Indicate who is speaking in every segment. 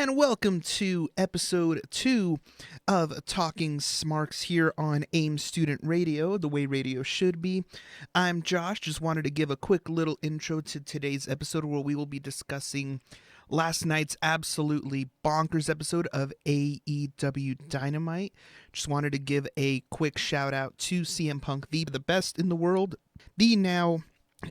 Speaker 1: And welcome to episode 2 of Talking Smarks here on AIM Student Radio, the way radio should be. I'm Josh. Just wanted to give a quick little intro to today's episode where we will be discussing last night's absolutely bonkers episode of AEW Dynamite. Just wanted to give a quick shout out to CM Punk, the best in the world, the now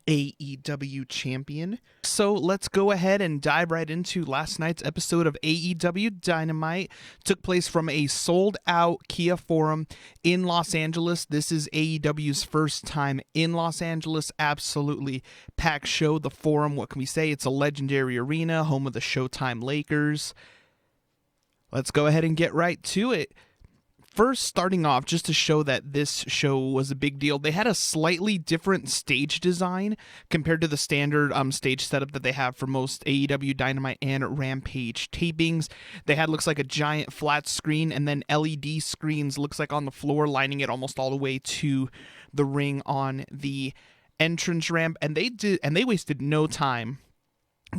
Speaker 1: AEW champion. So let's go ahead and dive right into last night's episode of AEW Dynamite. Took place from a sold out Kia Forum in Los Angeles. This is AEW's first time in Los Angeles. Absolutely packed show. The Forum, what can we say? It's a legendary arena, home of the Showtime Lakers. Let's go ahead and get right to it. First, starting off, just to show that this show was a big deal, they had a slightly different stage design compared to the standard stage setup that they have for most AEW Dynamite and Rampage tapings. They had, looks like, a giant flat screen and then LED screens, looks like, on the floor, lining it almost all the way to the ring on the entrance ramp. And they wasted no time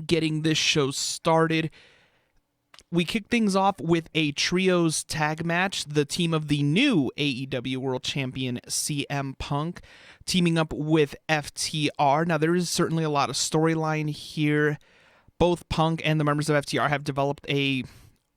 Speaker 1: getting this show started. We kick things off with a trios tag match, the team of the new AEW World Champion CM Punk teaming up with FTR. Now, there is certainly a lot of storyline here. Both Punk and the members of FTR have developed a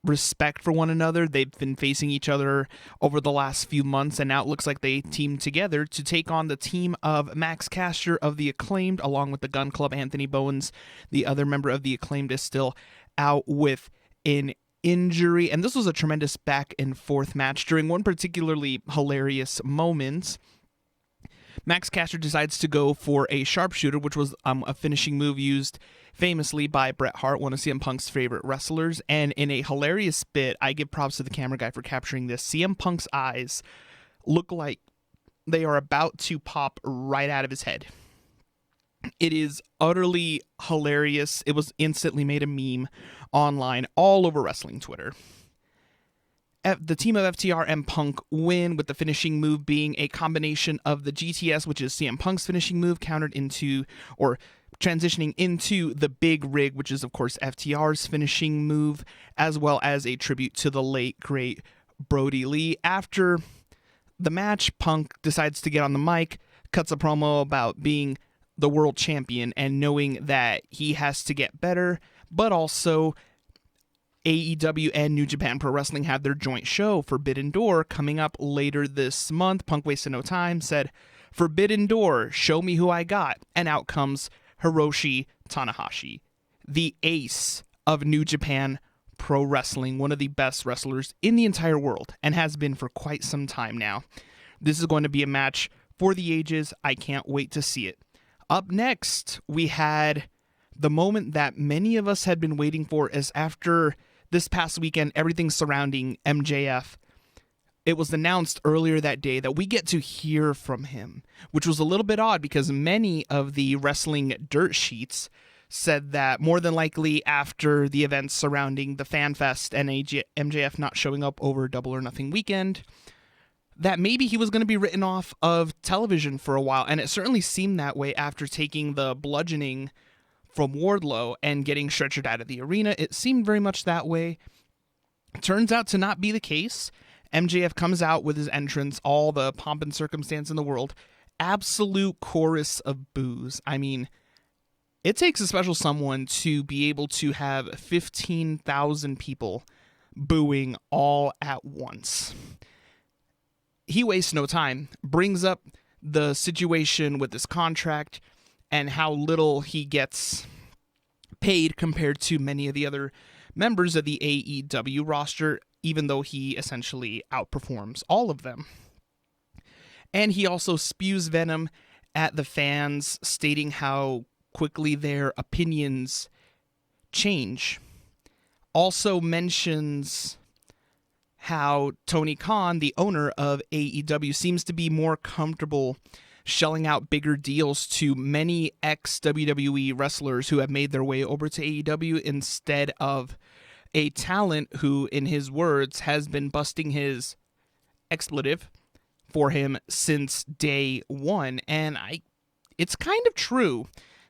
Speaker 1: respect for one another. They've been facing each other over the last few months, and now it looks like they teamed together to take on the team of Max Caster of the Acclaimed, along with the Gun Club. Anthony Bowens, the other member of the Acclaimed, is still out with an injury, and this was a tremendous back and forth match. During one particularly hilarious moment, Max Caster decides to go for a sharpshooter, which was a finishing move used famously by Bret Hart, one of CM Punk's favorite wrestlers. And in a hilarious bit, I give props to the camera guy for capturing this. CM Punk's eyes look like they are about to pop right out of his head. It is utterly hilarious. It was instantly made a meme online all over wrestling Twitter. The team of FTR and Punk win, with the finishing move being a combination of the GTS, which is CM Punk's finishing move, countered into, or transitioning into, the Big Rig, which is of course FTR's finishing move, as well as a tribute to the late great Brody Lee. After the match, Punk decides to get on the mic, cuts a promo about being the world champion and knowing that he has to get better, but also AEW and New Japan Pro Wrestling have their joint show, Forbidden Door, coming up later this month. Punk wasted no time, said, "Forbidden Door, show me who I got." And out comes Hiroshi Tanahashi, the ace of New Japan Pro Wrestling, one of the best wrestlers in the entire world, and has been for quite some time now. This is going to be a match for the ages. I can't wait to see it. Up next, we had the moment that many of us had been waiting for, as after this past weekend, everything surrounding MJF, it was announced earlier that day that we get to hear from him, which was a little bit odd because many of the wrestling dirt sheets said that more than likely after the events surrounding the Fan Fest and MJF not showing up over Double or Nothing weekend, that maybe he was going to be written off of television for a while, and it certainly seemed that way after taking the bludgeoning from Wardlow and getting stretchered out of the arena. It seemed very much that way. Turns out to not be the case. MJF comes out with his entrance, all the pomp and circumstance in the world, absolute chorus of boos. I mean, it takes a special someone to be able to have 15,000 people booing all at once. He wastes no time, brings up the situation with his contract and how little he gets paid compared to many of the other members of the AEW roster, even though he essentially outperforms all of them. And he also spews venom at the fans, stating how quickly their opinions change. Also mentions how Tony Khan, the owner of AEW, seems to be more comfortable shelling out bigger deals to many ex-WWE wrestlers who have made their way over to AEW instead of a talent who, in his words, has been busting his expletive for him since day one. And it's kind of true.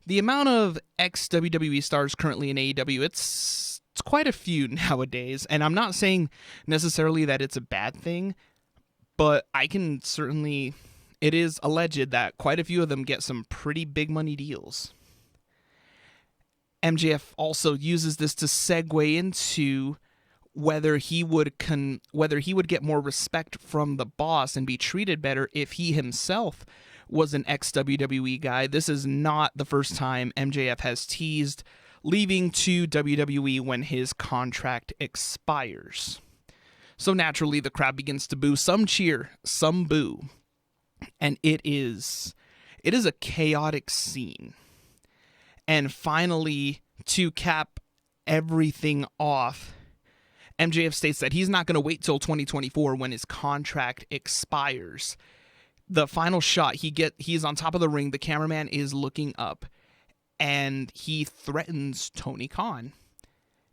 Speaker 1: The amount of ex-WWE stars currently in AEW, it's It's quite a few nowadays, and I'm not saying necessarily that it's a bad thing, but it is alleged that quite a few of them get some pretty big money deals. MJF also uses this to segue into whether he would get more respect from the boss and be treated better if he himself was an ex-WWE guy. This is not the first time MJF has teased leaving to WWE when his contract expires. So naturally, the crowd begins to boo. Some cheer, some boo. And it is a chaotic scene. And finally, to cap everything off, MJF states that he's not going to wait till 2024 when his contract expires. The final shot, he's on top of the ring. The cameraman is looking up, and he threatens Tony Khan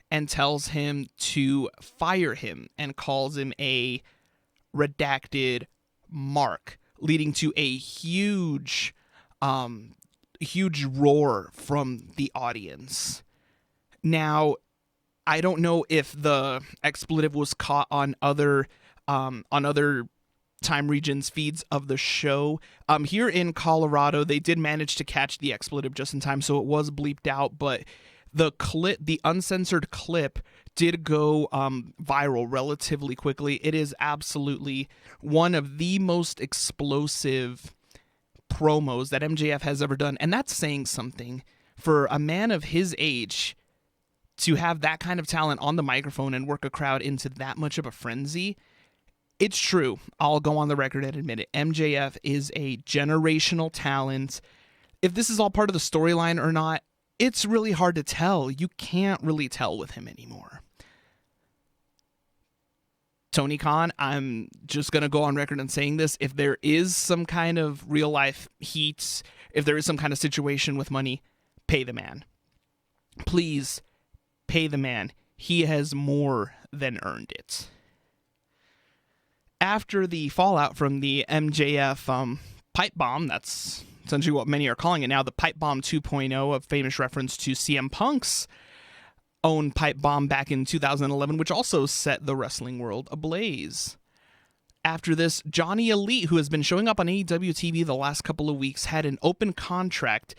Speaker 1: and tells him to fire him and calls him a redacted mark, leading to a huge roar from the audience. Now, I don't know if the expletive was caught on other time regions feeds of the show. Here in Colorado, they did manage to catch the expletive just in time, so it was bleeped out, but the uncensored clip did go viral relatively quickly. It is absolutely one of the most explosive promos that MJF has ever done, and that's saying something. For a man of his age to have that kind of talent on the microphone and work a crowd into that much of a frenzy, it's true. I'll go on the record and admit it. MJF is a generational talent. If this is all part of the storyline or not, it's really hard to tell. You can't really tell with him anymore. Tony Khan, I'm just going to go on record and saying this. If there is some kind of real life heat, if there is some kind of situation with money, pay the man. Please pay the man. He has more than earned it. After the fallout from the MJF pipe bomb, that's essentially what many are calling it now, the Pipe Bomb 2.0, a famous reference to CM Punk's own Pipe Bomb back in 2011, which also set the wrestling world ablaze. After this, Johnny Elite, who has been showing up on AEW TV the last couple of weeks, had an open contract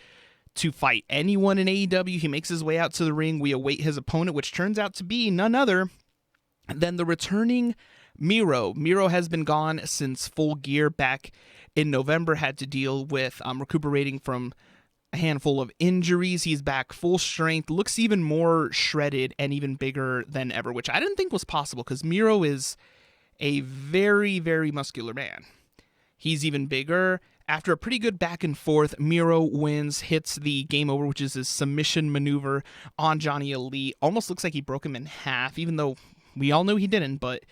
Speaker 1: to fight anyone in AEW. He makes his way out to the ring. We await his opponent, which turns out to be none other than the returning Miro. Miro has been gone since Full Gear back in November, had to deal with recuperating from a handful of injuries. He's back full strength, looks even more shredded and even bigger than ever, which I didn't think was possible because Miro is a very, very muscular man. He's even bigger. After a pretty good back and forth, Miro wins, hits the game over, which is his submission maneuver on Johnny Elite. Almost looks like he broke him in half, even though we all know he didn't, but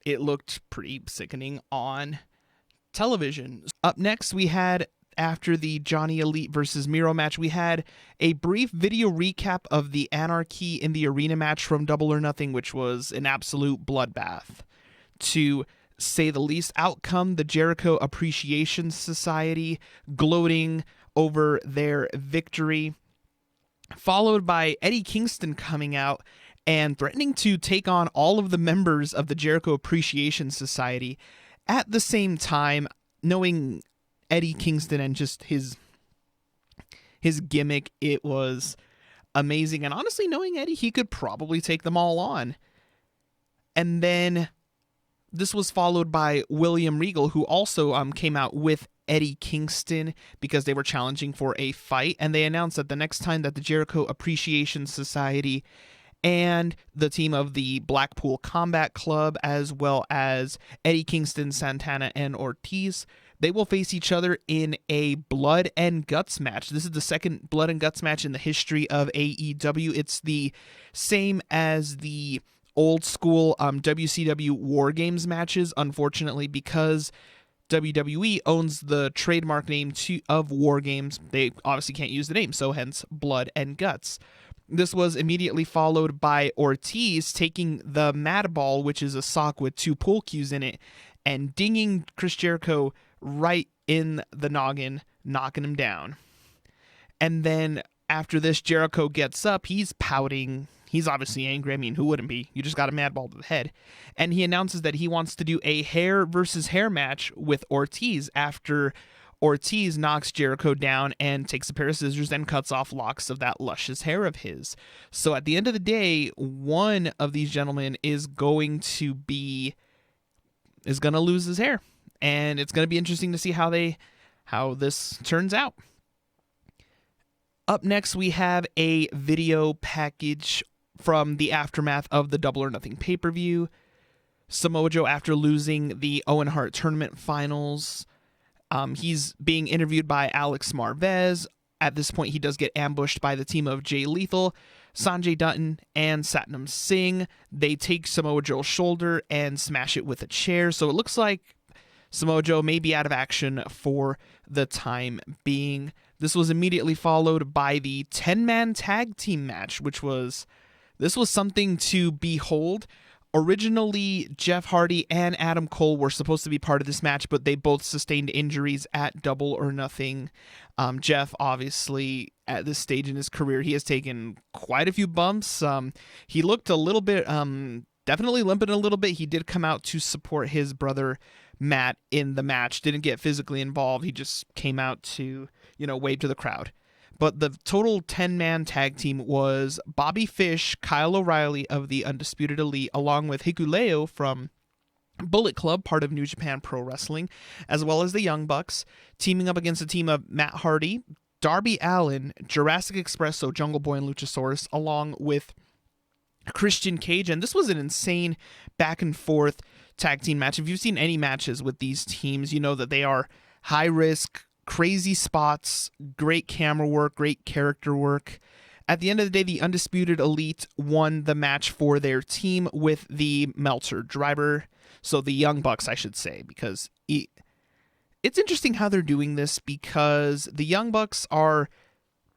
Speaker 1: it looked pretty sickening on television. Up next, we had, after the Johnny Elite versus Miro match, we had a brief video recap of the Anarchy in the Arena match from Double or Nothing, which was an absolute bloodbath, to say the least. Outcome, the Jericho Appreciation Society gloating over their victory, followed by Eddie Kingston coming out and threatening to take on all of the members of the Jericho Appreciation Society. At the same time, knowing Eddie Kingston and just his gimmick, it was amazing. And honestly, knowing Eddie, he could probably take them all on. And then this was followed by William Regal, who also came out with Eddie Kingston because they were challenging for a fight. And they announced that the next time that the Jericho Appreciation Society and the team of the Blackpool Combat Club, as well as Eddie Kingston, Santana, and Ortiz, they will face each other in a blood and guts match. This is the second blood and guts match in the history of AEW. It's the same as the old school WCW War Games matches, unfortunately, because WWE owns the trademark name of War Games. They obviously can't use the name, so hence blood and guts. This was immediately followed by Ortiz taking the Mad Ball, which is a sock with two pool cues in it, and dinging Chris Jericho right in the noggin, knocking him down. And then after this, Jericho gets up. He's pouting he's obviously angry. I mean, who wouldn't be? You just got a mad ball to the head. And he announces that he wants to do a hair versus hair match with Ortiz after Ortiz knocks Jericho down and takes a pair of scissors and cuts off locks of that luscious hair of his. So at the end of the day, one of these gentlemen is going to lose his hair. And it's going to be interesting to see how this turns out. Up next, we have a video package from the aftermath of the Double or Nothing pay-per-view. Samoa Joe, after losing the Owen Hart Tournament Finals, he's being interviewed by Alex Marvez. At this point, he does get ambushed by the team of Jay Lethal, Sanjay Dutton, and Satnam Singh. They take Samoa Joe's shoulder and smash it with a chair. So it looks like Samoa Joe may be out of action for the time being. This was immediately followed by the 10-man tag team match, this was something to behold. Originally, Jeff Hardy and Adam Cole were supposed to be part of this match, but they both sustained injuries at Double or Nothing. Jeff, obviously, at this stage in his career, he has taken quite a few bumps. He looked a little bit, definitely limping a little bit. He did come out to support his brother Matt in the match, didn't get physically involved. He just came out to, wave to the crowd. But the total 10-man tag team was Bobby Fish, Kyle O'Reilly of the Undisputed Elite, along with Hikuleo from Bullet Club, part of New Japan Pro Wrestling, as well as the Young Bucks, teaming up against a team of Matt Hardy, Darby Allin, Jurassic Express, so Jungle Boy and Luchasaurus, along with Christian Cage. And this was an insane back and forth tag team match. If you've seen any matches with these teams, you know that they are high risk, crazy spots, great camera work, great character work. At the end of the day, the Undisputed Elite won the match for their team with the Meltzer driver. So the Young Bucks, I should say, because it's interesting how they're doing this, because the Young Bucks are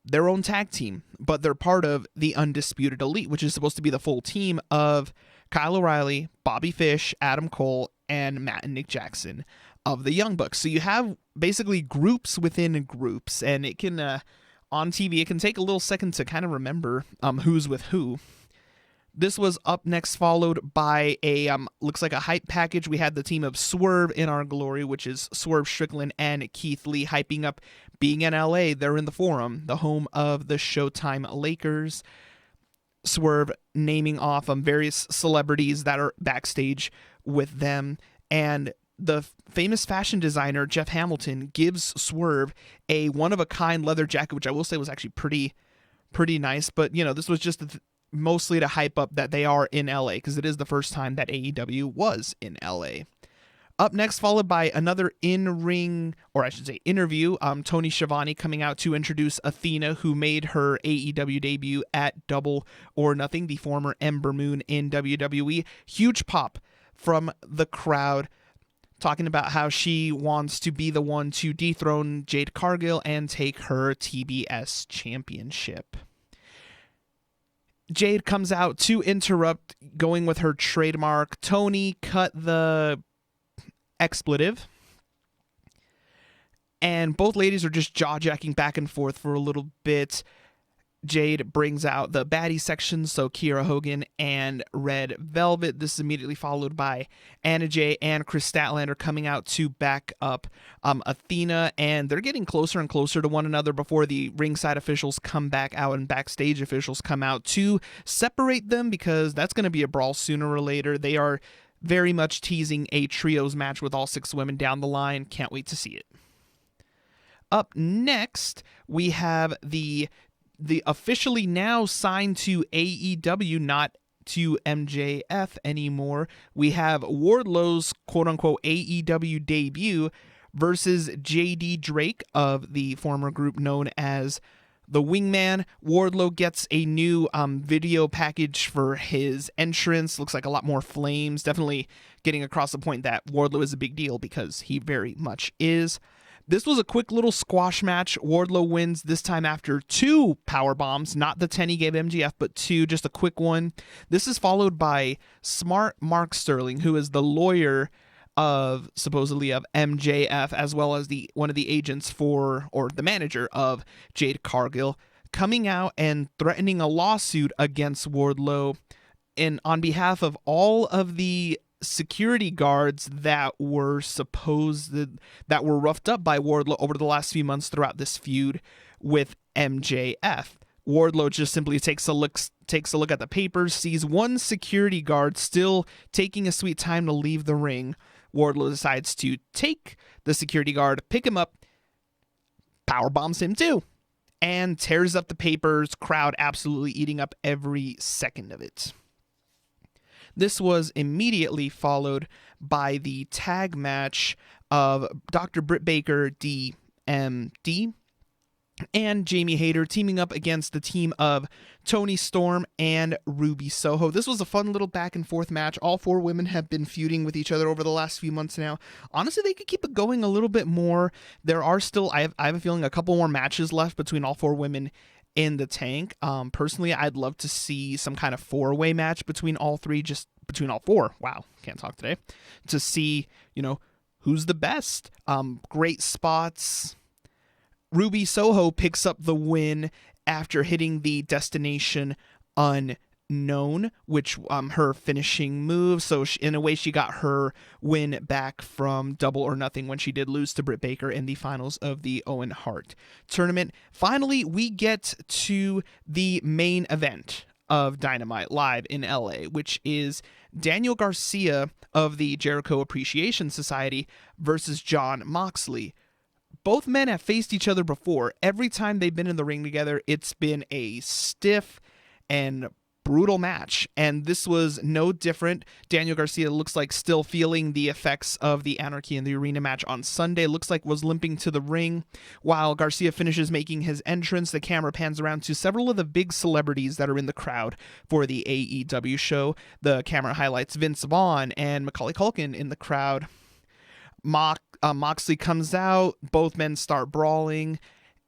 Speaker 1: their own tag team, but they're part of the Undisputed Elite, which is supposed to be the full team of Kyle O'Reilly, Bobby Fish, Adam Cole, and Matt and Nick Jackson of the Young Bucks. So you have basically groups within groups, and it can, on TV, it can take a little second to kind of remember who's with who. This was up next, followed by a, looks like a hype package. We had the team of Swerve in Our Glory, which is Swerve Strickland and Keith Lee, hyping up being in LA. They're in the Forum, the home of the Showtime Lakers. Swerve naming off various celebrities that are backstage with them. And the famous fashion designer, Jeff Hamilton, gives Swerve a one-of-a-kind leather jacket, which I will say was actually pretty nice. But, this was just mostly to hype up that they are in LA, because it is the first time that AEW was in LA. Up next, followed by another in-ring, or I should say interview, Tony Schiavone coming out to introduce Athena, who made her AEW debut at Double or Nothing, the former Ember Moon in WWE. Huge pop from the crowd, talking about how she wants to be the one to dethrone Jade Cargill and take her TBS championship. Jade comes out to interrupt, going with her trademark. Tony cut the expletive, and both ladies are just jaw-jacking back and forth for a little bit. Jade brings out the baddie section, so Kiera Hogan and Red Velvet. This is immediately followed by Anna Jay and Chris Statlander coming out to back up Athena, and they're getting closer and closer to one another before the ringside officials come back out and backstage officials come out to separate them, because that's going to be a brawl sooner or later. They are very much teasing a trios match with all 6 women down the line. Can't wait to see it. Up next, we have the officially now signed to AEW, not to MJF anymore. We have Wardlow's quote-unquote AEW debut versus JD Drake of the former group known as The Wingman. Wardlow gets a new video package for his entrance. Looks like a lot more flames. Definitely getting across the point that Wardlow is a big deal, because he very much is. This was a quick little squash match. Wardlow wins this time after 2 power bombs, not the 10 he gave MJF, but 2, just a quick one. This is followed by Smart Mark Sterling, who is the lawyer supposedly of MJF, as well as one of the agents for, or the manager of Jade Cargill, coming out and threatening a lawsuit against Wardlow and on behalf of all of the security guards that were that were roughed up by Wardlow over the last few months throughout this feud with MJF. Wardlow just simply takes a look at the papers, sees one security guard still taking a sweet time to leave the ring. Wardlow decides to take the security guard, pick him up, power bombs him too, and tears up the papers, crowd absolutely eating up every second of it. This was immediately followed by the tag match of Dr. Britt Baker, DMD, and Jamie Hayter teaming up against the team of Toni Storm and Ruby Soho. This was a fun little back and forth match. All four women have been feuding with each other over the last few months now. Honestly, they could keep it going a little bit more. There are still, I have a feeling, a couple more matches left between all four women in the tank. Personally, I'd love to see some kind of four-way match between all three, just between all four. Wow, can't talk today. To see, who's the best. Great spots. Ruby Soho picks up the win after hitting the Destination Unknown, which her finishing move. So in a way, she got her win back from Double or Nothing when she did lose to Britt Baker in the finals of the Owen Hart tournament. Finally, we get to the main event of Dynamite live in LA, which is Daniel Garcia of the Jericho Appreciation Society versus Jon Moxley. Both men have faced each other before. Every time they've been in the ring together, it's been a stiff and brutal match, and this was no different. Daniel Garcia looks like still feeling the effects of the Anarchy in the Arena match on Sunday. Looks like was limping to the ring. While Garcia finishes making his entrance, the camera pans around to several of the big celebrities that are in the crowd for the AEW show. The camera highlights Vince Vaughn and Macaulay Culkin in the crowd. Moxley comes out, both men start brawling,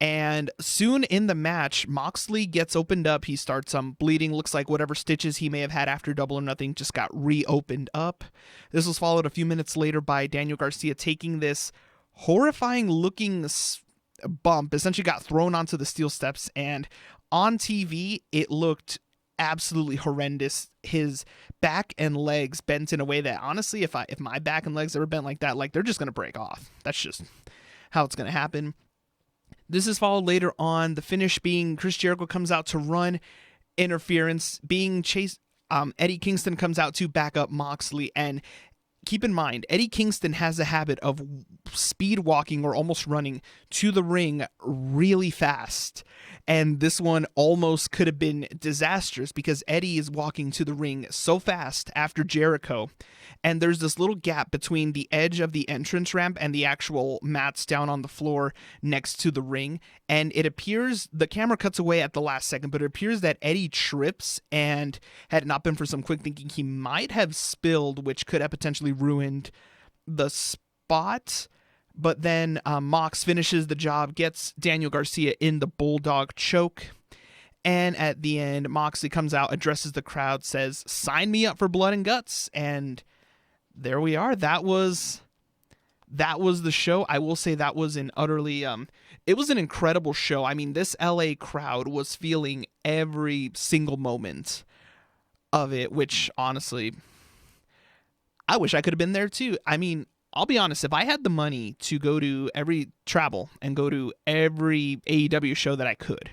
Speaker 1: and soon in the match, Moxley gets opened up. He starts bleeding. Looks like whatever stitches he may have had after Double or Nothing just got reopened up. This was followed a few minutes later by Daniel Garcia taking this horrifying looking bump, essentially got thrown onto the steel steps, and on TV, it looked absolutely horrendous. His back and legs bent in a way that, honestly, if my back and legs ever bent like that, they're just going to break off. That's just how it's going to happen. This is followed later on, the finish being Chris Jericho comes out to run interference, being chased. Eddie Kingston comes out to back up Moxley, and keep in mind, Eddie Kingston has a habit of speed walking or almost running to the ring really fast. And this one almost could have been disastrous because Eddie is walking to the ring so fast after Jericho. And there's this little gap between the edge of the entrance ramp and the actual mats down on the floor next to the ring. And it appears, the camera cuts away at the last second, but it appears that Eddie trips, and had it not been for some quick thinking, he might have spilled, which could have potentially ruined the spot. But then Mox finishes the job, gets Daniel Garcia in the Bulldog choke. And at the end, Moxley comes out, addresses the crowd, says, "Sign me up for blood and guts." And there we are. That was the show. I will say that was an utterly, it was an incredible show. I mean, this LA crowd was feeling every single moment of it, which honestly, I wish I could have been there too. I mean, I'll be honest, if I had the money to go to travel and go to every AEW show that I could,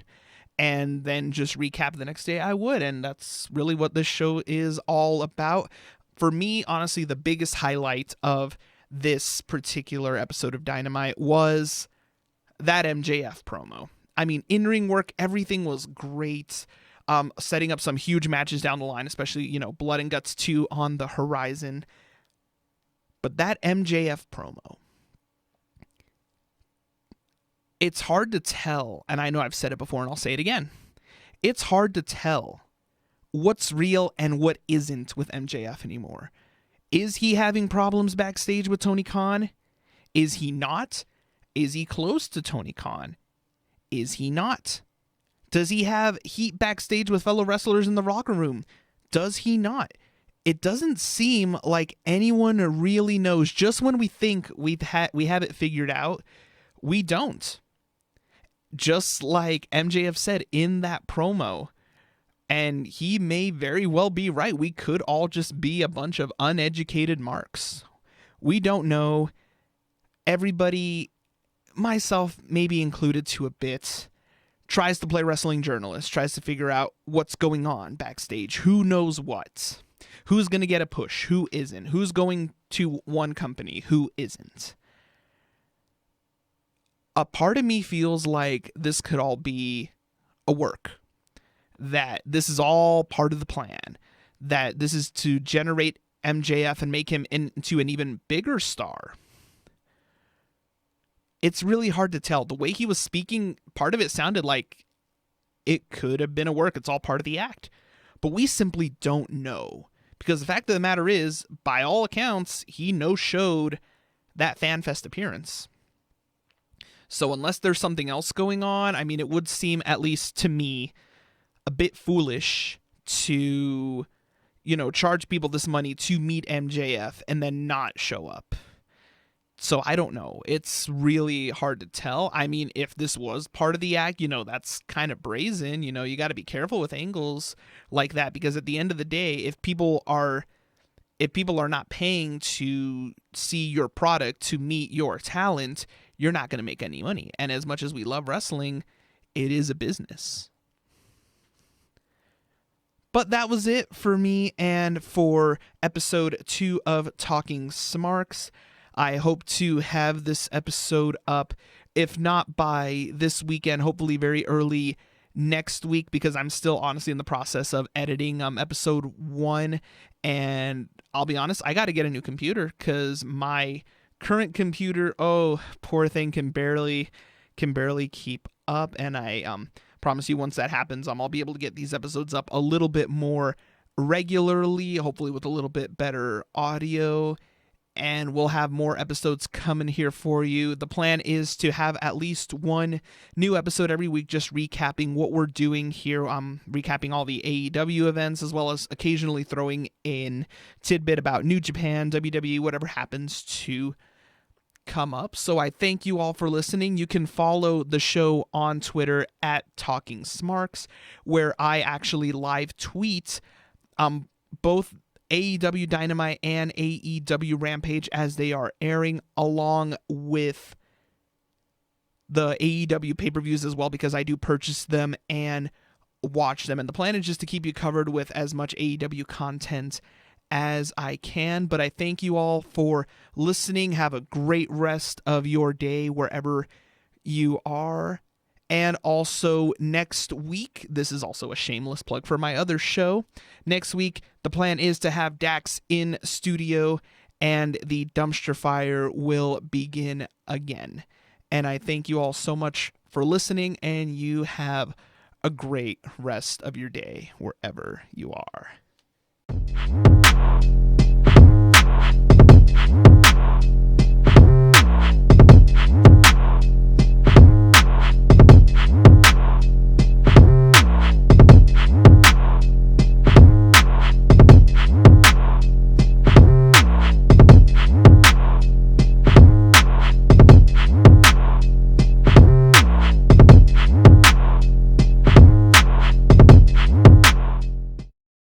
Speaker 1: and then just recap the next day, I would. And that's really what this show is all about. For me, honestly, the biggest highlight of this particular episode of Dynamite was that MJF promo. I mean, in-ring work, everything was great. Setting up some huge matches down the line, especially, Blood and Guts 2 on the horizon. But that MJF promo, it's hard to tell, and I know I've said it before and I'll say it again. It's hard to tell what's real and what isn't with MJF anymore. Is he having problems backstage with Tony Khan? Is he not? Is he close to Tony Khan? Is he not? Does he have heat backstage with fellow wrestlers in the locker room? Does he not? It doesn't seem like anyone really knows. Just when we think we have it figured out, we don't. just like MJF said in that promo, and he may very well be right. We could all just be a bunch of uneducated marks. We don't know. Everybody, myself maybe included to a bit, tries to play wrestling journalist, tries to figure out what's going on backstage. Who knows what? Who's going to get a push? Who isn't? Who's going to one company? Who isn't? A part of me feels like this could all be a work. That this is all part of the plan. That this is to generate MJF and make him into an even bigger star. It's really hard to tell. The way he was speaking, part of it sounded like it could have been a work. It's all part of the act. But we simply don't know. Because the fact of the matter is, by all accounts, he no-showed that FanFest appearance. So unless there's something else going on, I mean, it would seem, at least to me, a bit foolish to, charge people this money to meet MJF and then not show up. So I don't know. It's really hard to tell. I mean, if this was part of the act, that's kind of brazen. You got to be careful with angles like that, because at the end of the day, if people are not paying to see your product, to meet your talent, you're not going to make any money. And as much as we love wrestling, it is a business. But that was it for me and for episode 2 of Talking Smarks. I hope to have this episode up, if not by this weekend, hopefully very early next week, because I'm still honestly in the process of editing episode 1. And I'll be honest, I got to get a new computer, because my current computer, poor thing, can barely keep up. And I promise you, once that happens, I'll be able to get these episodes up a little bit more regularly, hopefully with a little bit better audio. And we'll have more episodes coming here for you. The plan is to have at least one new episode every week, just recapping what we're doing here. Recapping all the AEW events, as well as occasionally throwing in tidbit about New Japan, WWE, whatever happens to come up. So I thank you all for listening. You can follow the show on Twitter at Talking Smarks, where I actually live tweet both AEW Dynamite and AEW Rampage as they are airing, along with the AEW pay-per-views as well, because I do purchase them and watch them. And the plan is just to keep you covered with as much AEW content as I can. But I thank you all for listening. Have a great rest of your day wherever you are. And also next week, this is also a shameless plug for my other show. Next week, the plan is to have Dax in studio and the dumpster fire will begin again. And I thank you all so much for listening, and you have a great rest of your day wherever you are.